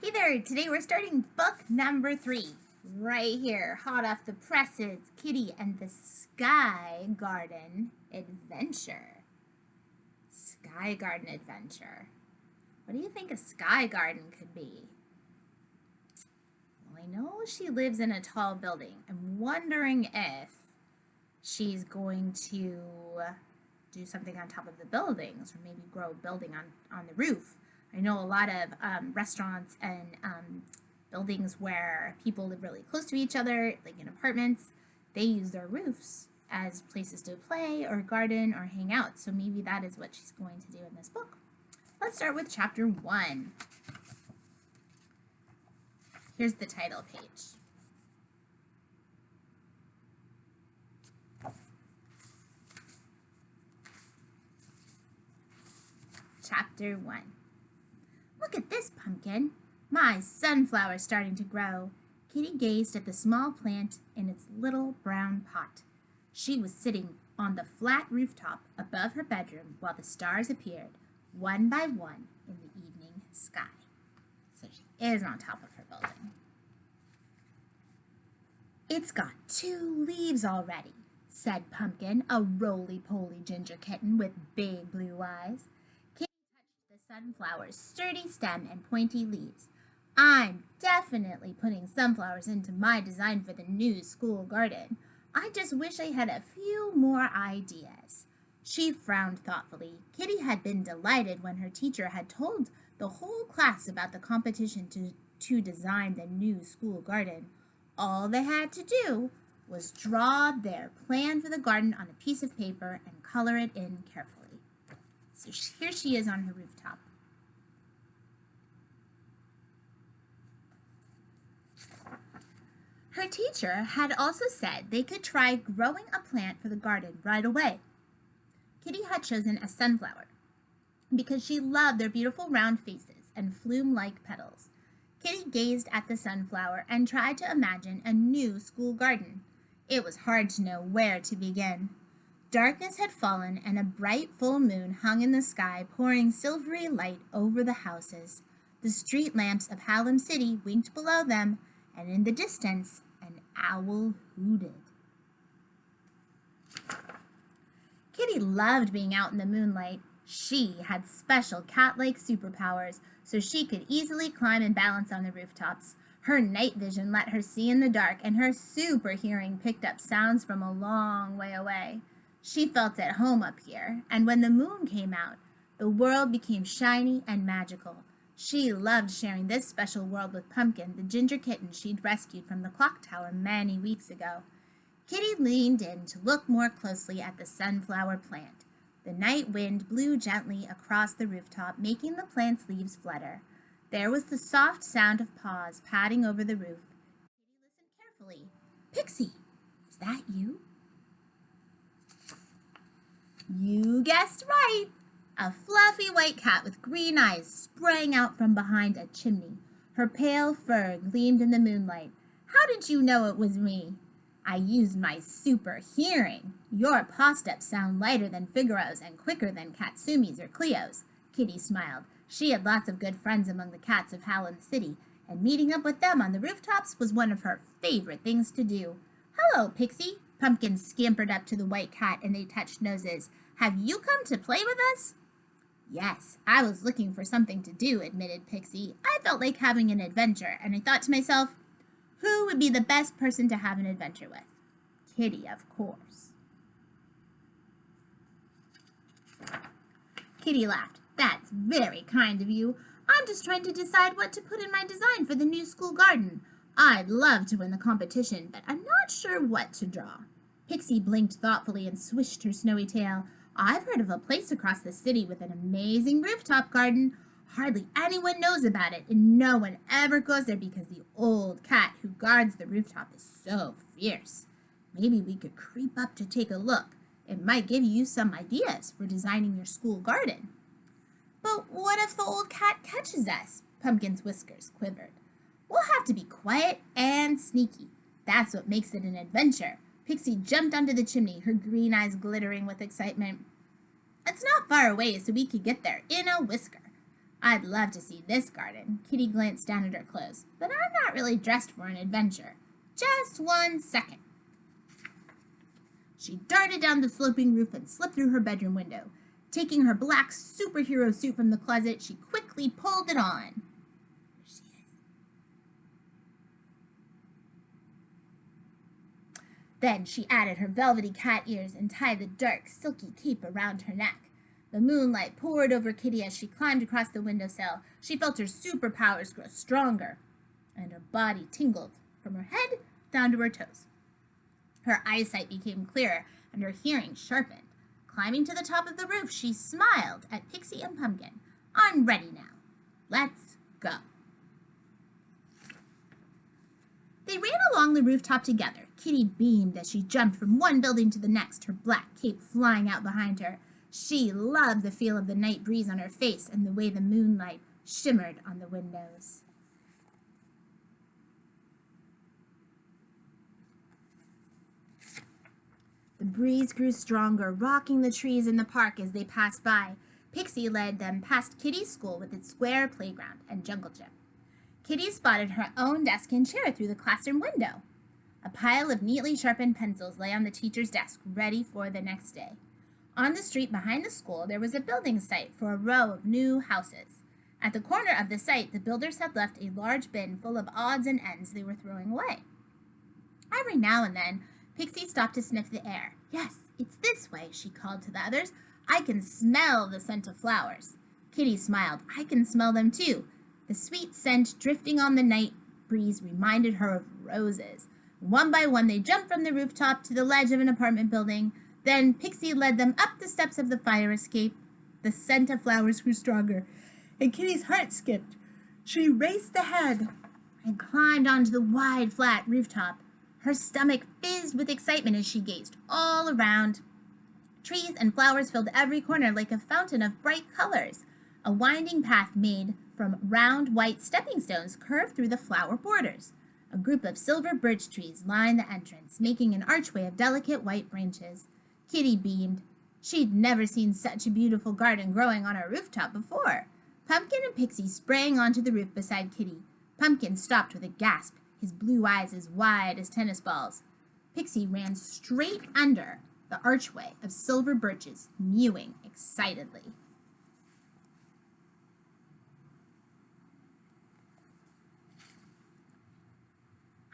Hey there, today we're starting book number 3. Right here, hot off the presses, Kitty and the Sky Garden Adventure. Sky Garden Adventure. What do you think a sky garden could be? Well, I know she lives in a tall building. I'm wondering if she's going to do something on top of the buildings or maybe grow a building on the roof. I know a lot of restaurants and buildings where people live really close to each other, like in apartments, they use their roofs as places to play or garden or hang out. So maybe that is what she's going to do in this book. Let's start with chapter 1. Here's the title page. Chapter 1. Look at this pumpkin. My sunflower's starting to grow. Kitty gazed at the small plant in its little brown pot. She was sitting on the flat rooftop above her bedroom while the stars appeared, one by one, in the evening sky. So she is on top of her building. It's got 2 leaves already, said Pumpkin, a roly-poly ginger kitten with big blue eyes. Kitty touched the sunflower's sturdy stem and pointy leaves. I'm definitely putting sunflowers into my design for the new school garden. I just wish I had a few more ideas. She frowned thoughtfully. Kitty had been delighted when her teacher had told the whole class about the competition to design the new school garden. All they had to do was draw their plan for the garden on a piece of paper and color it in carefully. So here she is on her rooftop. Her teacher had also said they could try growing a plant for the garden right away. Kitty had chosen a sunflower because she loved their beautiful round faces and flume-like petals. Kitty gazed at the sunflower and tried to imagine a new school garden. It was hard to know where to begin. Darkness had fallen and a bright full moon hung in the sky, pouring silvery light over the houses. The street lamps of Hallam City winked below them, and in the distance, an owl hooted. Kitty loved being out in the moonlight. She had special cat-like superpowers, so she could easily climb and balance on the rooftops. Her night vision let her see in the dark, and her super hearing picked up sounds from a long way away. She felt at home up here, and when the moon came out, the world became shiny and magical. She loved sharing this special world with Pumpkin, the ginger kitten she'd rescued from the clock tower many weeks ago. Kitty leaned in to look more closely at the sunflower plant. The night wind blew gently across the rooftop, making the plant's leaves flutter. There was the soft sound of paws padding over the roof. Kitty listened carefully. Pixie, is that you? You guessed right. A fluffy white cat with green eyes sprang out from behind a chimney. Her pale fur gleamed in the moonlight. How did you know it was me? I used my super hearing. Your paw steps sound lighter than Figaro's and quicker than Katsumi's or Cleo's. Kitty smiled. She had lots of good friends among the cats of Hallam City, and meeting up with them on the rooftops was one of her favorite things to do. Hello, Pixie. Pumpkin scampered up to the white cat and they touched noses. Have you come to play with us? Yes, I was looking for something to do, admitted Pixie. I felt like having an adventure, and I thought to myself, who would be the best person to have an adventure with? Kitty, of course. Kitty laughed. That's very kind of you. I'm just trying to decide what to put in my design for the new school garden. I'd love to win the competition, but I'm not sure what to draw. Pixie blinked thoughtfully and swished her snowy tail. I've heard of a place across the city with an amazing rooftop garden. Hardly anyone knows about it, and no one ever goes there because the old cat who guards the rooftop is so fierce. Maybe we could creep up to take a look. It might give you some ideas for designing your school garden. But what if the old cat catches us? Pumpkin's whiskers quivered. We'll have to be quiet and sneaky. That's what makes it an adventure. Pixie jumped onto the chimney, her green eyes glittering with excitement. It's not far away, so we could get there in a whisker. I'd love to see this garden. Kitty glanced down at her clothes, but I'm not really dressed for an adventure. Just 1 second. She darted down the sloping roof and slipped through her bedroom window. Taking her black superhero suit from the closet, she quickly pulled it on. There she is. Then she added her velvety cat ears and tied the dark, silky cape around her neck. The moonlight poured over Kitty as she climbed across the windowsill. She felt her superpowers grow stronger, and her body tingled from her head down to her toes. Her eyesight became clearer, and her hearing sharpened. Climbing to the top of the roof, she smiled at Pixie and Pumpkin. I'm ready now. Let's go. They ran along the rooftop together. Kitty beamed as she jumped from one building to the next, her black cape flying out behind her. She loved the feel of the night breeze on her face and the way the moonlight shimmered on the windows. The breeze grew stronger, rocking the trees in the park as they passed by. Pixie led them past Kitty's school with its square playground and jungle gym. Kitty spotted her own desk and chair through the classroom window. A pile of neatly sharpened pencils lay on the teacher's desk, ready for the next day. On the street behind the school, there was a building site for a row of new houses. At the corner of the site, the builders had left a large bin full of odds and ends they were throwing away. Every now and then, Pixie stopped to sniff the air. Yes, it's this way, she called to the others. I can smell the scent of flowers. Kitty smiled. I can smell them too. The sweet scent drifting on the night breeze reminded her of roses. One by one, they jumped from the rooftop to the ledge of an apartment building. Then Pixie led them up the steps of the fire escape. The scent of flowers grew stronger, and Kitty's heart skipped. She raced ahead and climbed onto the wide, flat rooftop. Her stomach fizzed with excitement as she gazed all around. Trees and flowers filled every corner like a fountain of bright colors. A winding path made from round white stepping stones curved through the flower borders. A group of silver birch trees lined the entrance, making an archway of delicate white branches. Kitty beamed. She'd never seen such a beautiful garden growing on a rooftop before. Pumpkin and Pixie sprang onto the roof beside Kitty. Pumpkin stopped with a gasp, his blue eyes as wide as tennis balls. Pixie ran straight under the archway of silver birches, mewing excitedly.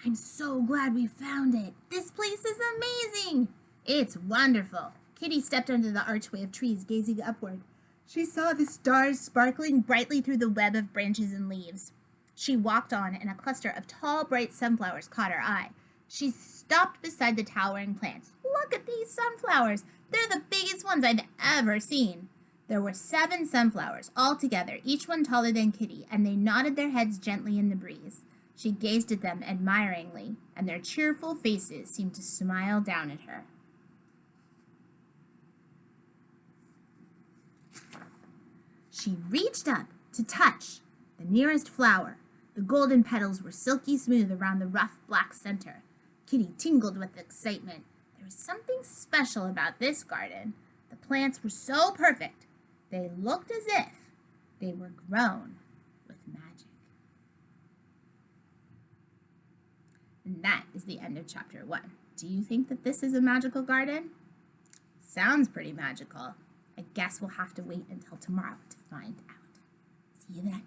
I'm so glad we found it. This place is amazing. It's wonderful. Kitty stepped under the archway of trees, gazing upward. She saw the stars sparkling brightly through the web of branches and leaves. She walked on, and a cluster of tall, bright sunflowers caught her eye. She stopped beside the towering plants. Look at these sunflowers. They're the biggest ones I've ever seen. There were 7 sunflowers all together, each one taller than Kitty, and they nodded their heads gently in the breeze. She gazed at them admiringly, and their cheerful faces seemed to smile down at her. She reached up to touch the nearest flower. The golden petals were silky smooth around the rough black center. Kitty tingled with excitement. There was something special about this garden. The plants were so perfect. They looked as if they were grown with magic. And that is the end of chapter 1. Do you think that this is a magical garden? Sounds pretty magical. I guess we'll have to wait until tomorrow to find out. See you then.